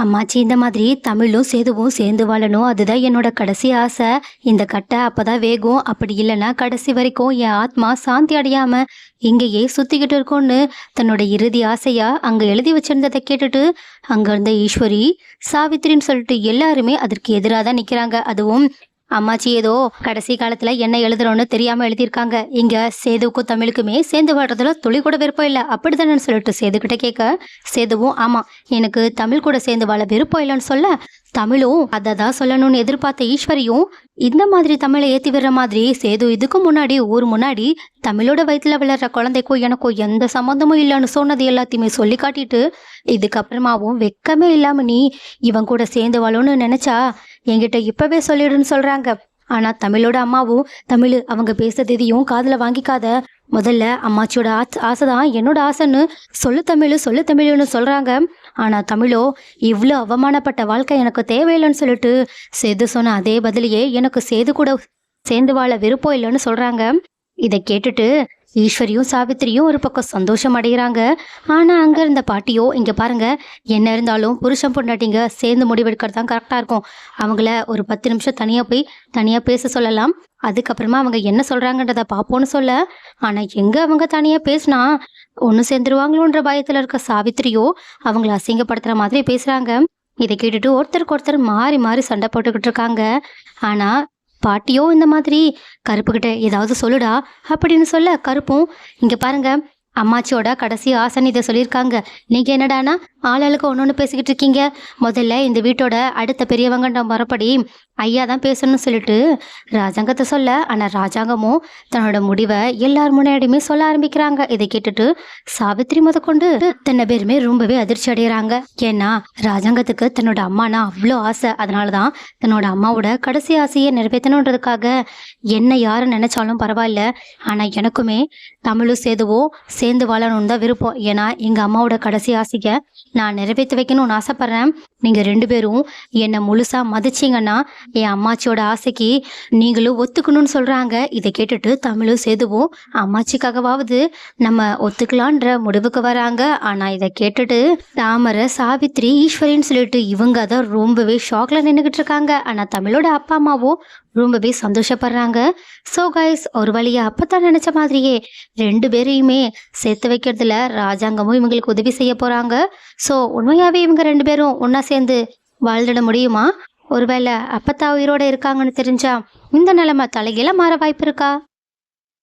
அம்மாச்சி இந்த மாதிரி தமிழும் சேதுவும் சேர்ந்து வாழணும், அதுதான் என்னோட கடைசி ஆசை. இந்த கட்டை அப்பதான் வேகும், அப்படி இல்லைன்னா கடைசி வரைக்கும் என் ஆத்மா சாந்தி அடையாம இங்கேயே சுத்திக்கிட்டு இருக்கும்னு தன்னோட இறுதி ஆசையா அங்க எழுதி வச்சிருந்ததை கேட்டுட்டு அங்க இருந்த ஈஸ்வரி, சாவித்திரின்னு சொல்லிட்டு எல்லாருமே அதற்கு எதிராக தான் நிக்கிறாங்க. அதுவும் அம்மாச்சி ஏதோ கடைசி காலத்துல என்ன எழுதுறோன்னு தெரியாம எழுதியிருக்காங்க. இங்க சேதுவுக்கும் தமிழுக்குமே சேர்ந்து வாழ்றதுல துளி கூட விருப்பம் இல்லை அப்படித்தானு சொல்லிட்டு சேது கிட்ட கேட்க, சேதுவும் ஆமா எனக்கு தமிழ் கூட சேர்ந்து வாழ விருப்பம் இல்லைன்னு சொல்ல, தமிழும் அதை தான் சொல்லணும்னு எதிர்பார்த்த ஈஸ்வரியும் இந்த மாதிரி தமிழை ஏற்றி விடுற மாதிரி, சேது இதுக்கு முன்னாடி ஊர் முன்னாடி தமிழோட வயிற்றுல விளையாடுற குழந்தைக்கும் எனக்கும் எந்த சம்மந்தமும் இல்லைன்னு சொன்னது எல்லாத்தையுமே சொல்லி காட்டிட்டு, இதுக்கப்புறமாவும் வெக்கமே இல்லாம நீ இவன் கூட சேர்ந்து வாழணும்னு நினைச்சா என்கிட்ட இப்பவே சொல்லிடுன்னு சொல்றாங்க. ஆனா தமிழோட அம்மாவும், தமிழ் அவங்க பேசுறது எதையும் காதுல வாங்கிக்காத, முதல்ல அம்மாச்சியோட ஆசைதான் என்னோட ஆசைன்னு சொல்லு தமிழ்னு சொல்றாங்க. ஆனா தமிழோ இவ்வளோ அவமானப்பட்ட வாழ்க்கை எனக்கு தேவையில்லைன்னு சொல்லிட்டு சேது சொன்ன அதே பதிலையே எனக்கு சேது கூட சேர்ந்து வாழ விருப்பம் இல்லைன்னு சொல்றாங்க. இதை கேட்டுட்டு ஈஸ்வரியும் சாவித்திரியும் ஒரு பக்கம் சந்தோஷம் அடைகிறாங்க. ஆனால் அங்கே இருந்த பாட்டியோ, இங்கே பாருங்க, என்ன இருந்தாலும் புருஷன் பொண்டாட்டிங்க சேர்ந்து முடிவெடுக்கிறது தான் கரெக்டாக இருக்கும். அவங்கள ஒரு 10 நிமிஷம் தனியாக பேச சொல்லலாம், அதுக்கப்புறமா அவங்க என்ன சொல்கிறாங்கன்றதை பார்ப்போன்னு சொல்ல, ஆனால் எங்கே அவங்க தனியாக பேசினா ஒன்று சேர்ந்துருவாங்களோன்ற பயத்தில் இருக்க சாவித்திரியோ அவங்கள அசிங்கப்படுத்துகிற மாதிரி பேசுகிறாங்க. இதை கேட்டுட்டு ஒருத்தருக்கு ஒருத்தர் மாறி மாறி சண்டை போட்டுக்கிட்டு இருக்காங்க. ஆனால் பாட்டியோ இந்த மாதிரி கருப்புக்கிட்ட ஏதாவது சொல்லுடா அப்படின்னு சொல்ல, கருப்பும் இங்க பாருங்க, அம்மாச்சியோட கடைசி ஆசைன்னு இதை சொல்லியிருக்காங்க, நீங்க என்னடானா ஆளாளுக்கு ஒன்று பேசிக்கிட்டு இருக்கீங்க. முதல்ல இந்த வீட்டோட அடுத்த பெரியவங்கன்ற முறைப்படி ஐயா தான் பேசணும்னு சொல்லிட்டு ராஜாங்கத்தை சொல்ல, ஆனால் ராஜாங்கமும் தன்னோட முடிவை எல்லார் முன்னாடியுமே சொல்ல ஆரம்பிக்கிறாங்க. இதை கேட்டுட்டு சாவித்திரி முதற்கொண்டு தன்னை பேருமே ரொம்பவே அதிர்ச்சி அடைகிறாங்க. ஏன்னா ராஜாங்கத்துக்கு தன்னோட அம்மானா அவ்வளோ ஆசை. அதனால தான் தன்னோட அம்மாவோட கடைசி ஆசையை நிறைவேற்றணுன்றதுக்காக என்ன யாரும் நினைச்சாலும் பரவாயில்ல, ஆனால் எனக்குமே தமிழும் சேதுவும் சேர்ந்து வாழணும்னு தான் விருப்பம். ஏன்னா எங்கள் அம்மாவோட கடைசி ஆசையை நான் நிறைவேற்றி வைக்கணும்னு ஆசைப்பட்றேன். நீங்கள் 2 பேரும் என்னை முழுசாக மதிச்சிங்கன்னா என் அம்மாச்சியோட ஆசைக்கு நீங்களும் ஒத்துக்கணும்னு சொல்கிறாங்க. இதை கேட்டுட்டு தமிழும் சேதுவும் அம்மாச்சிக்காகவாவது நம்ம ஒத்துக்கலான்ற முடிவுக்கு வராங்க. ஆனால் இதை கேட்டுட்டு தாமரை, சாவித்திரி, ஈஸ்வரின்னு சொல்லிட்டு இவங்க தான் ரொம்பவே ஷாக்கில் நின்றுக்கிட்டு இருக்காங்க. ஆனால் தமிழோட அப்பா அம்மாவும் ரொம்பவே சந்தோஷப்படுறாங்க. ஸோ கைஸ், ஒரு வழியா அப்பதான் நினைச்ச மாதிரியே 2 பேரையுமே சேர்த்து வைக்கிறதுல ராஜாங்கமும் இவங்களுக்கு உதவி செய்ய போறாங்க. ஸோ உண்மையாவே இவங்க 2 பேரும் ஒன்னா சேர்ந்து வாழ்ந்துட முடியுமா? ஒருவேளை அப்பத்தா உயிரோட இருக்காங்கன்னு தெரிஞ்சா இந்த நிலைமை தலைகீழ மாற வாய்ப்பு இருக்கா?